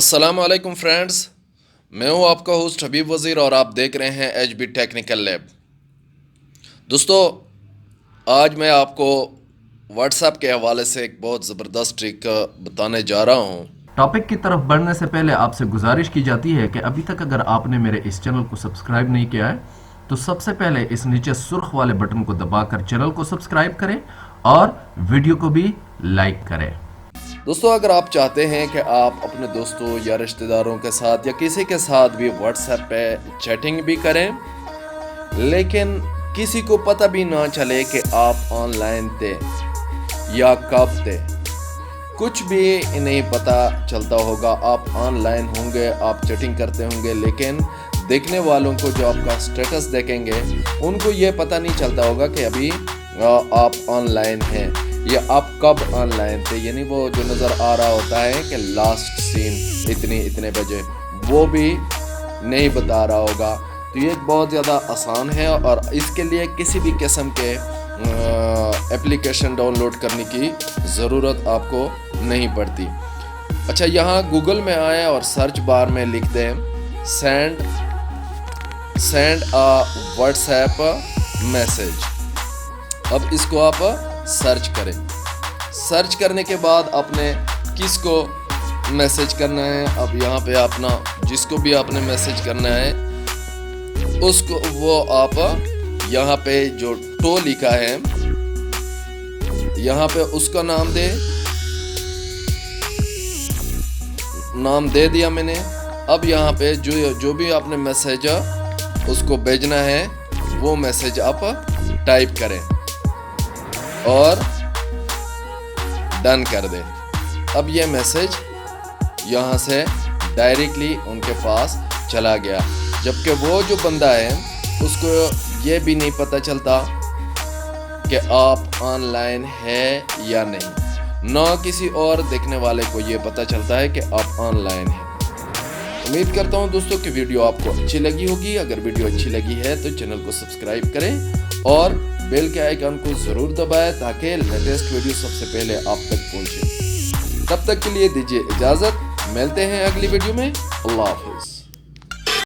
السلام علیکم فرینڈز، میں ہوں آپ کا ہوسٹ حبیب وزیر اور آپ دیکھ رہے ہیں ایچ بی ٹیکنیکل لیب۔ دوستو، آج میں آپ کو واٹس ایپ کے حوالے سے ایک بہت زبردست ٹرک بتانے جا رہا ہوں۔ ٹاپک کی طرف بڑھنے سے پہلے آپ سے گزارش کی جاتی ہے کہ ابھی تک اگر آپ نے میرے اس چینل کو سبسکرائب نہیں کیا ہے تو سب سے پہلے اس نیچے سرخ والے بٹن کو دبا کر چینل کو سبسکرائب کریں اور ویڈیو کو بھی لائک کریں۔ دوستو، اگر آپ چاہتے ہیں کہ آپ اپنے دوستوں یا رشتہ داروں کے ساتھ یا کسی کے ساتھ بھی واٹس ایپ پہ چیٹنگ بھی کریں لیکن کسی کو پتہ بھی نہ چلے کہ آپ آن لائن تھے یا کب تھے، کچھ بھی نہیں پتہ چلتا ہوگا، آپ آن لائن ہوں گے، آپ چیٹنگ کرتے ہوں گے، لیکن دیکھنے والوں کو جو آپ کا سٹیٹس دیکھیں گے ان کو یہ پتہ نہیں چلتا ہوگا کہ ابھی آپ آن لائن ہیں یا آپ کب آن لائن تھے، یعنی وہ جو نظر آ رہا ہوتا ہے کہ لاسٹ سین اتنے بجے، وہ بھی نہیں بتا رہا ہوگا۔ تو یہ بہت زیادہ آسان ہے اور اس کے لیے کسی بھی قسم کے اپلیکیشن ڈاؤن لوڈ کرنے کی ضرورت آپ کو نہیں پڑتی۔ اچھا، یہاں گوگل میں آئیں اور سرچ بار میں لکھ دیں سینڈ واٹس ایپ میسج۔ اب اس کو آپ سرچ کریں۔ سرچ کرنے کے بعد آپ نے کس کو میسج کرنا ہے، اب یہاں پہ اپنا جس کو بھی آپ نے میسج کرنا ہے اس کو وہ آپ یہاں پہ جو ٹو لکھا ہے یہاں پہ اس کا نام دے دیا میں نے۔ اب یہاں پہ جو بھی آپ نے میسج اس کو بھیجنا ہے وہ میسج آپ ٹائپ کریں اور ڈن کر دیں۔ اب یہ میسج یہاں سے ڈائریکٹلی ان کے پاس چلا گیا، جبکہ وہ جو بندہ ہے اس کو یہ بھی نہیں پتہ چلتا کہ آپ آن لائن ہے یا نہیں، نہ کسی اور دیکھنے والے کو یہ پتہ چلتا ہے کہ آپ آن لائن ہیں۔ امید کرتا ہوں دوستوں کہ ویڈیو آپ کو اچھی لگی ہوگی۔ اگر ویڈیو اچھی لگی ہے تو چینل کو سبسکرائب کریں اور بیل کے آئیکن کو ضرور دبائیں تاکہ لیٹسٹ ویڈیو سب سے پہلے آپ تک پہنچے۔ تب تک کے لیے دیجیے اجازت، ملتے ہیں اگلی ویڈیو میں۔ اللہ حافظ۔